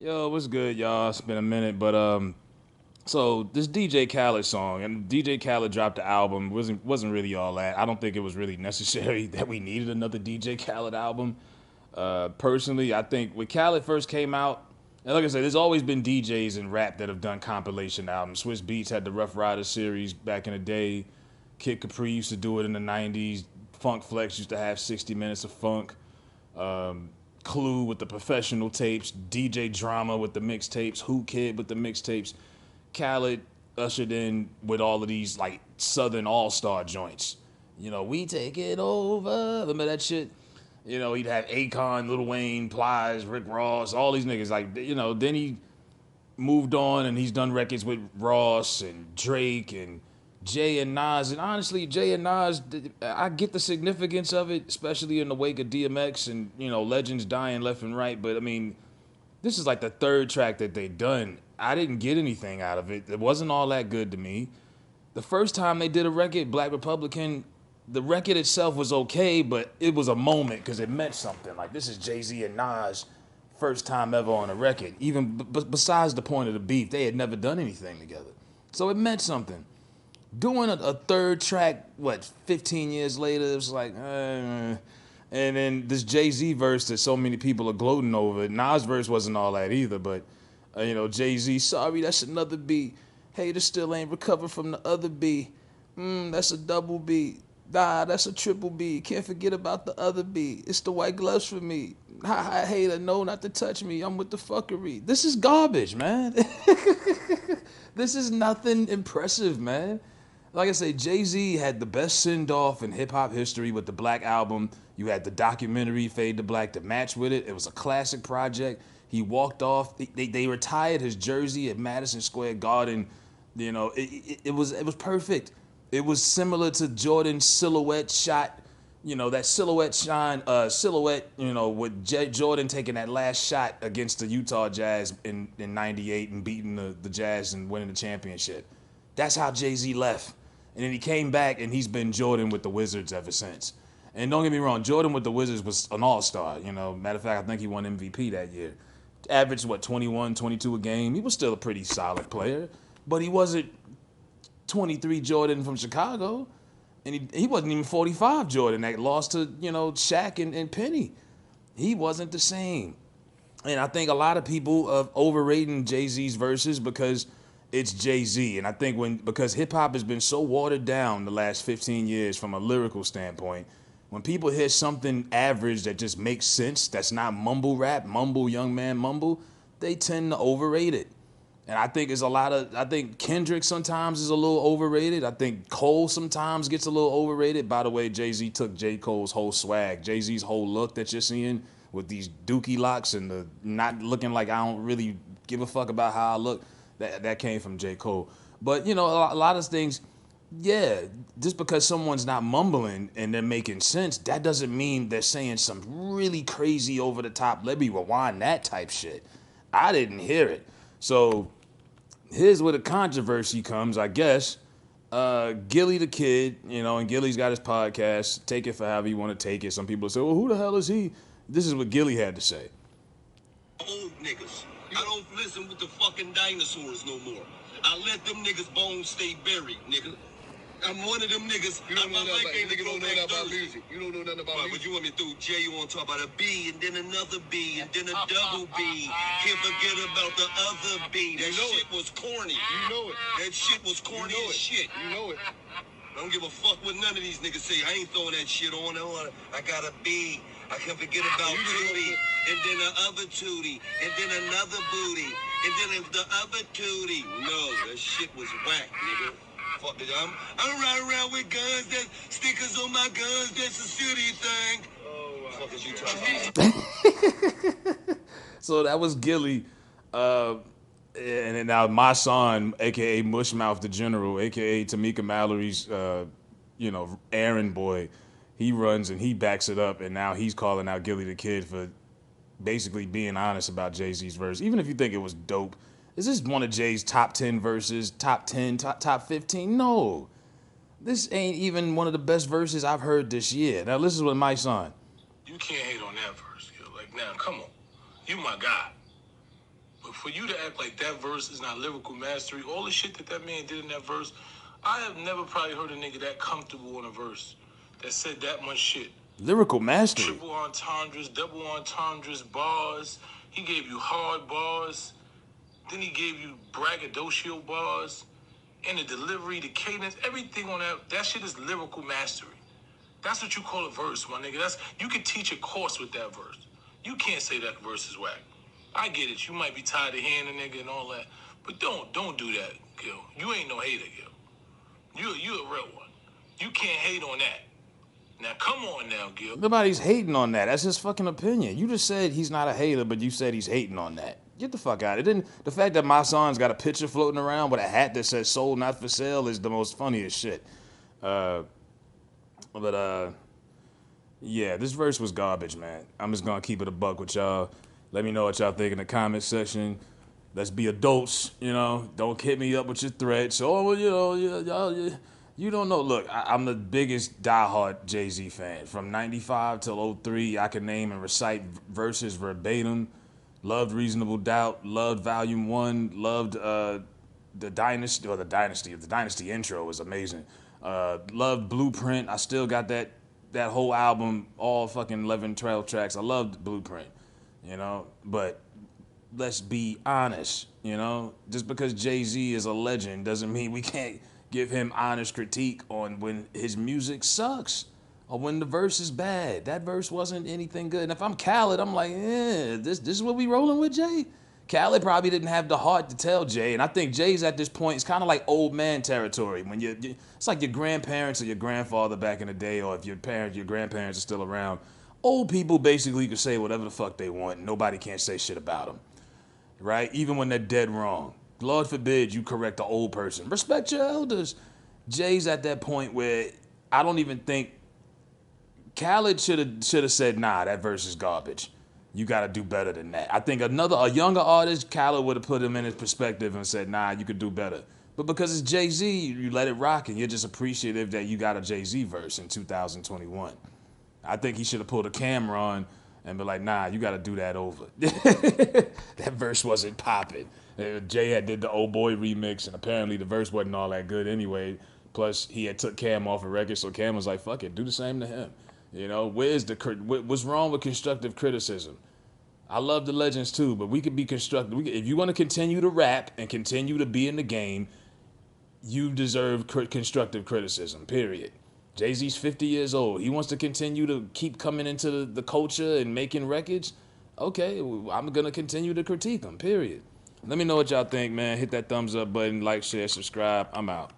Yo, what's good, y'all? It's been a minute, but so this DJ Khaled song, and DJ Khaled dropped the album, wasn't really all that. I don't think it was really necessary that we needed another DJ Khaled album. Personally, I think when Khaled first came out, and like I said, there's always been DJs in rap that have done compilation albums. Swiss Beats had the Rough Rider series back in the day. Kid Capri used to do it in the '90s. Funk Flex used to have 60 minutes of funk. Clue with the professional tapes, DJ Drama with the mixtapes, Who Kid with the mixtapes. Khaled ushered in with all of these like Southern All-Star joints. You know, we take it over. Remember that shit? You know, he'd have Akon, Lil Wayne, Plies, Rick Ross, all these niggas. Like, you know, then he moved on and he's done records with Ross and Drake and Jay and Nas. And honestly, Jay and Nas, I get the significance of it, especially in the wake of DMX and, you know, legends dying left and right. But I mean, this is like the third track that they done. I didn't get anything out of it. It wasn't all that good to me. The first time they did a record, Black Republican, the record itself was okay, but it was a moment because it meant something. Like, this is Jay-Z and Nas' first time ever on a record. Even besides the point of the beef, they had never done anything together. So it meant something. Doing a third track, 15 years later, it was like, and then this Jay-Z verse that so many people are gloating over. Nas' verse wasn't all that either, but, you know, Jay-Z, sorry, that's another B. Haters still ain't recovered from the other B. That's a double B. Nah, that's a triple B. Can't forget about the other B. It's the white gloves for me. Ha, hater, no, not to touch me. I'm with the fuckery. This is garbage, man. This is nothing impressive, man. Like I say, Jay-Z had the best send-off in hip-hop history with the Black Album. You had the documentary, Fade to Black, to match with it. It was a classic project. He walked off. They retired his jersey at Madison Square Garden. You know, it was perfect. It was similar to Jordan's silhouette shot. You know, that silhouette, you know, with Jordan taking that last shot against the Utah Jazz in '98 and beating the Jazz and winning the championship. That's how Jay-Z left. And then he came back, and he's been Jordan with the Wizards ever since. And don't get me wrong, Jordan with the Wizards was an all-star. You know, matter of fact, I think he won MVP that year. Averaged, 21, 22 a game. He was still a pretty solid player. But he wasn't 23 Jordan from Chicago. And he wasn't even 45 Jordan that lost to, you know, Shaq and Penny. He wasn't the same. And I think a lot of people are overrating Jay-Z's verses because it's Jay-Z. And I think because hip-hop has been so watered down the last 15 years from a lyrical standpoint, when people hear something average that just makes sense, that's not mumble rap, mumble, young man mumble, they tend to overrate it. And I think I think Kendrick sometimes is a little overrated. I think Cole sometimes gets a little overrated. By the way, Jay-Z took J. Cole's whole swag. Jay-Z's whole look that you're seeing with these dookie locks and the not looking like I don't really give a fuck about how I look, that came from J. Cole. But, you know, a lot of things, yeah, just because someone's not mumbling and they're making sense, that doesn't mean they're saying some really crazy over the top, let me rewind that type shit. I didn't hear it. So here's where the controversy comes, I guess. Gilliedakid, you know, and Gilly's got his podcast. Take it for however you want to take it. Some people say, well, who the hell is he? This is what Gilly had to say. Old niggas. I don't listen with the fucking dinosaurs no more. I let them niggas bones stay buried, nigga. I'm one of them niggas. You don't know nothing about music. You don't know nothing about music. But you want me through J, you want to talk about a B, and then another B, and then a double B. Can't forget about the other B. That shit was corny. You know it. That shit was corny as shit. You know it. I don't give a fuck what none of these niggas say. I ain't throwing that shit on. I got a B. I can't forget about Tootie, and then the other Tootie, and then another booty, and then the other Tootie. No, that shit was whack, nigga. Fuck it. I'm riding around with guns, that stickers on my guns, that's a city thing. Oh, wow. Fuck is you talking about? So that was Gilly. And then now my son, a.k.a. Mushmouth the General, a.k.a. Tamika Mallory's, you know, errand boy, he runs and he backs it up, and now he's calling out Gilliedakid for basically being honest about Jay-Z's verse. Even if you think it was dope, is this one of Jay's top 10 verses, top 10, top 15? No. This ain't even one of the best verses I've heard this year. Now listen to what my son. You can't hate on that verse, yo. Like, now, come on. You my guy. But for you to act like that verse is not lyrical mastery, all the shit that man did in that verse, I have never probably heard a nigga that comfortable on a verse that said that much shit. Lyrical mastery. Triple entendres, double entendres, bars. He gave you hard bars. Then he gave you braggadocio bars. And the delivery, the cadence, everything on that shit is lyrical mastery. That's what you call a verse, my nigga. You can teach a course with that verse. You can't say that verse is whack. I get it. You might be tired of hearing a nigga and all that. But don't do that, Gil. You ain't no hater, Gil. You a real one. You can't hate on that. Now, come on now, Gil. Nobody's hating on that. That's his fucking opinion. You just said he's not a hater, but you said he's hating on that. Get the fuck out of it. The fact that my son's got a picture floating around with a hat that says sold not for sale is the most funniest shit. Yeah, this verse was garbage, man. I'm just gonna keep it a buck with y'all. Let me know what y'all think in the comment section. Let's be adults, you know. Don't hit me up with your threats. Oh, well, you know, y'all, you don't know. Look, I'm the biggest diehard Jay-Z fan. From 95 till 03, I can name and recite verses verbatim. Loved Reasonable Doubt, loved Volume 1, loved the Dynasty intro was amazing. Loved Blueprint. I still got that whole album, all fucking 11, 12 tracks. I loved Blueprint, you know, but let's be honest, you know, just because Jay-Z is a legend doesn't mean we can't give him honest critique on when his music sucks or when the verse is bad. That verse wasn't anything good. And if I'm Khaled, I'm like, this is what we rolling with, Jay? Khaled probably didn't have the heart to tell Jay, and I think Jay's at this point, it's kind of like old man territory. When it's like your grandparents or your grandfather back in the day, or if your grandparents are still around. Old people basically can say whatever the fuck they want. Nobody can't say shit about them, right? Even when they're dead wrong. Lord forbid you correct an old person. Respect your elders. Jay's at that point where I don't even think Khaled should have said, nah, that verse is garbage. You got to do better than that. I think a younger artist, Khaled would have put him in his perspective and said, nah, you could do better. But because it's Jay-Z, you let it rock and you're just appreciative that you got a Jay-Z verse in 2021. I think he should have pulled a camera on and be like, nah, you got to do that over. That verse wasn't popping. Jay had did the Old Boy remix, and apparently the verse wasn't all that good anyway. Plus, he had took Cam off a record, so Cam was like, fuck it, do the same to him. You know, what's wrong with constructive criticism? I love the legends too, but we could be constructive. If you want to continue to rap and continue to be in the game, you deserve constructive criticism, period. Jay-Z's 50 years old. He wants to continue to keep coming into the culture and making records. Okay, I'm going to continue to critique him, period. Let me know what y'all think, man. Hit that thumbs up button, like, share, subscribe. I'm out.